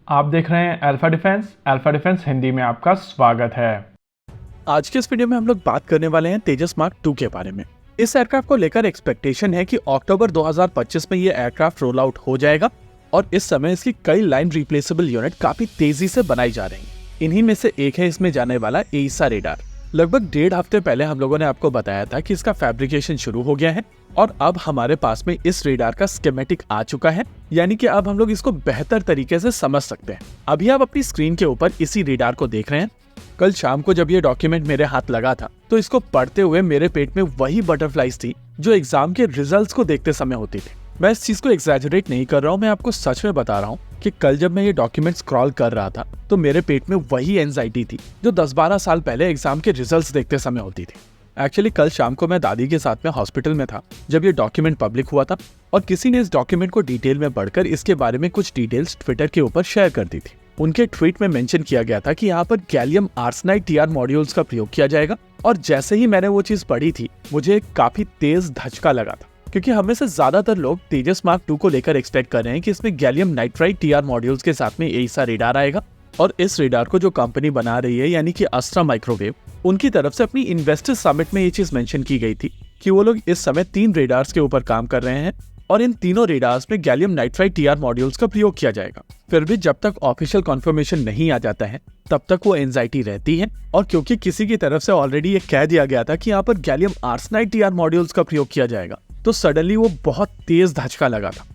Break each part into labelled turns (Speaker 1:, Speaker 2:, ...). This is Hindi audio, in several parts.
Speaker 1: आप देख रहे हैं अल्फा डिफेंस हिंदी में आपका स्वागत है।
Speaker 2: आज के इस वीडियो में हम लोग बात करने वाले हैं तेजस मार्क 2 के बारे में। इस एयरक्राफ्ट को लेकर एक्सपेक्टेशन है कि अक्टूबर 2025 में ये एयरक्राफ्ट रोल आउट हो जाएगा और इस समय इसकी कई लाइन रिप्लेसेबल यूनिट काफी तेजी से बनाई जा रही हैं। इन्हीं में से एक है इसमें जाने वाला एईसा रेडार। लगभग 1.5 हफ्ते पहले हम लोगों ने आपको बताया था कि इसका फैब्रिकेशन शुरू हो गया है और अब हमारे पास में इस रेडार का स्कीमेटिक आ चुका है, यानी कि अब हम लोग इसको बेहतर तरीके से समझ सकते हैं। अभी आप अपनी स्क्रीन के ऊपर इसी रेडार को देख रहे हैं। कल शाम को जब ये डॉक्यूमेंट मेरे हाथ लगा था तो इसको पढ़ते हुए मेरे पेट में वही बटरफ्लाइज थी जो एग्जाम के रिजल्ट्स को देखते समय होती थी। मैं इस चीज को एग्जैजरेट नहीं कर रहा हूँ, मैं आपको सच में बता रहा हूँ कि कल जब मैं ये डॉक्यूमेंट स्क्रॉल कर रहा था तो मेरे पेट में वही एंजाइटी थी जो 10-12 साल पहले एग्जाम के रिजल्ट्स देखते समय होती थी। एक्चुअली कल शाम को मैं दादी के साथ में हॉस्पिटल में था जब ये डॉक्यूमेंट पब्लिक हुआ था और किसी ने इस डॉक्यूमेंट को डिटेल में पढ़कर इसके बारे में कुछ डिटेल्स ट्विटर के ऊपर शेयर कर दी थी। उनके ट्वीट में मेंशन किया गया था कि यहाँ पर गैलियम आर्सेनाइड टीआर मॉड्यूल्स का प्रयोग किया जाएगा और जैसे ही मैंने वो चीज पढ़ी थी मुझे काफी तेज धचका लगा था, क्योंकि हमें से ज्यादातर लोग तेजस मार्क 2 को लेकर एक्सपेक्ट कर रहे हैं कि इसमें गैलियम नाइट्राइड टीआर मॉड्यूल्स के साथ में एईसा रेडार आएगा। और इस रेडार को जो कंपनी बना रही है यानी कि अस्ट्रा माइक्रोवेव, उनकी तरफ से अपनी इन्वेस्टर समिट में ये चीज मेंशन की गई थी कि वो लोग इस समय 3 रेडार्स के ऊपर काम कर रहे हैं और इन तीनों रेडार्स में गैलियम नाइट्राइड टीआर मॉड्यूल्स का प्रयोग किया जाएगा। फिर भी जब तक ऑफिशियल कन्फर्मेशन नहीं आ जाता है तब तक वो एंजाइटी रहती है, और क्योंकि किसी की तरफ से ऑलरेडी ये कह दिया गया था कि यहाँ पर गैलियम आर्सेनाइड टीआर मॉड्यूल्स का प्रयोग किया जाएगा तो सडनली वो बहुत तेज धचका लगा था।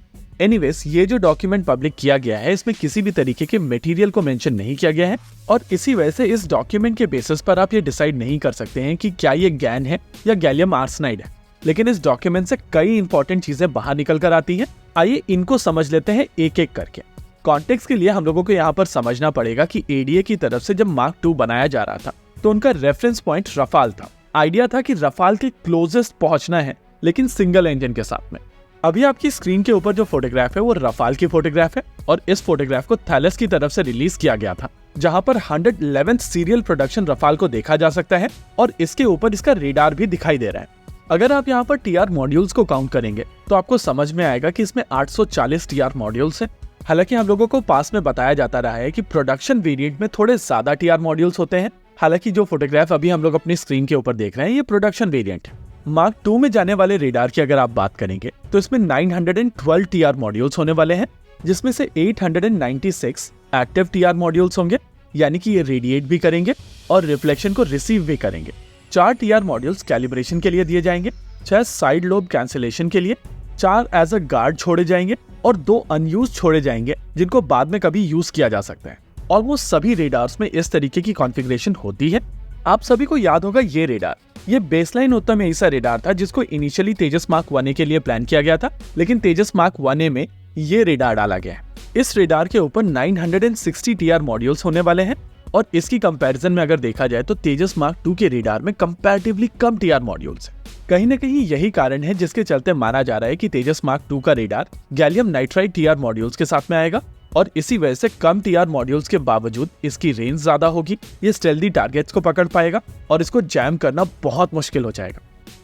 Speaker 2: एनीवेज, ये जो डॉक्यूमेंट पब्लिक किया गया है इसमें किसी भी तरीके के मटेरियल को मेंशन नहीं किया गया है और इसी वजह से इस डॉक्यूमेंट के बेसिस पर आप ये डिसाइड नहीं कर सकते हैं कि क्या ये गैन है या गैलियम आर्सेनाइड है। लेकिन इस डॉक्यूमेंट से कई इंपॉर्टेंट चीजें बाहर निकल कर आती हैं। आइए इनको समझ लेते हैं एक एक करके। कॉन्टेक्स्ट के लिए हम लोगों को यहाँ पर समझना पड़ेगा कि एडीए की तरफ से जब मार्क 2 बनाया जा रहा था तो उनका रेफरेंस पॉइंट रफाल था। आइडिया था कि रफाल के क्लोजेस्ट पहुंचना है, लेकिन सिंगल इंजन के साथ में। अभी आपकी स्क्रीन के ऊपर जो फोटोग्राफ है वो रफाल की फोटोग्राफ है और इस फोटोग्राफ को थैलेस की तरफ से रिलीज किया गया था, जहां पर 111th सीरियल प्रोडक्शन रफाल को देखा जा सकता है और इसके ऊपर इसका रेडार भी दिखाई दे रहा है। अगर आप यहाँ पर टीआर मॉड्यूल्स को काउंट करेंगे तो आपको समझ में आएगा कि इसमें 840 टीआर मॉड्यूल्स हैं। हालांकि हम लोगों को पास में बताया जाता रहा है कि प्रोडक्शन वेरिएंट में थोड़े ज्यादा टीआर मॉड्यूल्स होते हैं। हालांकि जो फोटोग्राफ अभी हम लोग अपनी स्क्रीन के ऊपर देख रहे हैं ये प्रोडक्शन वेरिएंट है। मार्क 2 में जाने वाले रेडार की अगर आप बात करेंगे तो इसमें 912 टीआर मॉड्यूल्स होने वाले हैं, जिसमें से 896 एक्टिव टीआर मॉड्यूल्स होंगे, यानी कि ये रेडिएट भी करेंगे और रिफ्लेक्शन को रिसीव भी करेंगे। 4 टीआर मॉड्यूल्स कैलिब्रेशन के लिए दिए जाएंगे, 6 साइड लोब कैंसिलेशन के लिए, 4 एज अ गार्ड छोड़े जाएंगे और 2 अनयूज छोड़े जाएंगे जिनको बाद में कभी यूज किया जा सकता है। ऑलमोस्ट सभी रेडार्स में इस तरीके की कॉन्फ़िगरेशन होती है। आप सभी को याद होगा ये रेडार, ये बेसलाइन उत्तम एईसा रेडार था जिसको इनिशियली तेजस मार्क 1A के लिए प्लान किया गया था, लेकिन तेजस मार्क 1A में ये रेडार डाला गया है। इस रेडार के ऊपर 960 टीआर मॉड्यूल्स होने वाले हैं और इसकी कंपैरिजन में अगर देखा जाए तो तेजस मार्क 2 के रेडार में कंपैरेटिवली कम टीआर मॉड्यूल्स हैं। कहीं न कहीं यही कारण है जिसके चलते माना जा रहा है कि तेजस मार्क 2 का radar gallium nitride TR modules के साथ में आएगा और इसी वजह से कम टीआर मॉड्यूल्स के बावजूद इसकी रेंज ज्यादा होगी, ये स्टेल्दी टारगेट्स को पकड़ पाएगा और इसको जैम करना बहुत मुश्किल हो जाएगा।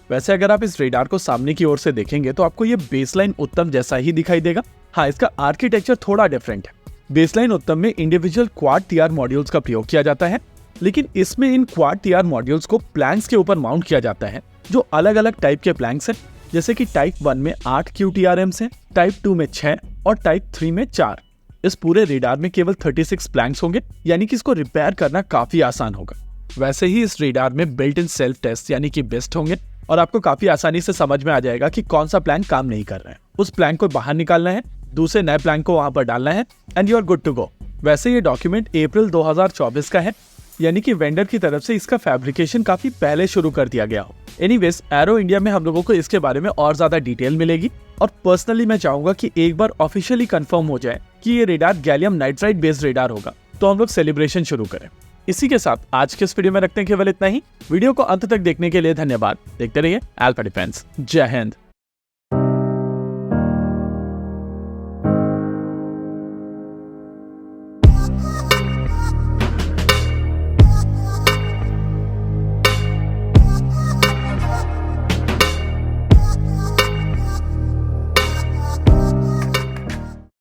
Speaker 2: वैसे अगर आप इस रेडार को सामने की ओर से देखेंगे तो आपको ये बेसलाइन उत्तम जैसा ही दिखाई देगा। हाँ, इसका आर्किटेक्चर थोड़ा डिफरेंट है। बेसलाइन उत्तम में इंडिविजुअल क्वाड टीआर मॉड्यूल्स का प्रयोग किया जाता है, लेकिन इसमें इन क्वाड टीआर मॉड्यूल्स को प्लैंक्स के ऊपर माउंट किया जाता है जो अलग अलग टाइप के प्लैंक्स हैं, जैसे कि टाइप 1 में 8 QTRMs हैं, टाइप 2 में 6 और टाइप 3 में 4। इस पूरे रेडार में केवल 36 प्लैंक्स होंगे, यानी कि इसको रिपेयर करना काफी आसान होगा। वैसे ही इस रेडार में बिल्ट इन सेल्फ टेस्ट यानी कि बेस्ट होंगे और आपको काफी आसानी से समझ में आ जाएगा कि कौन सा प्लैंक काम नहीं कर रहा है। उस प्लैंक को बाहर निकालना है, दूसरे नए प्लैंक को वहां पर डालना है and you are good to go. वैसे ये डॉक्यूमेंट अप्रैल 2024 का है, यानी कि वेंडर की तरफ से इसका फैब्रिकेशन काफी पहले शुरू कर दिया गया हो। एनीवेज, एरो इंडिया में हम लोगों को इसके बारे में और ज्यादा डिटेल मिलेगी और पर्सनली मैं चाहूंगा कि एक बार ऑफिशियली कंफर्म हो जाए कि ये radar gallium nitride based radar होगा तो हम लोग सेलिब्रेशन शुरू करें। इसी के साथ आज के इस वीडियो में रखते हैं केवल इतना ही। वीडियो को अंत तक देखने के लिए धन्यवाद। देखते रहिए अल्फा डिफेंस। जय हिंद।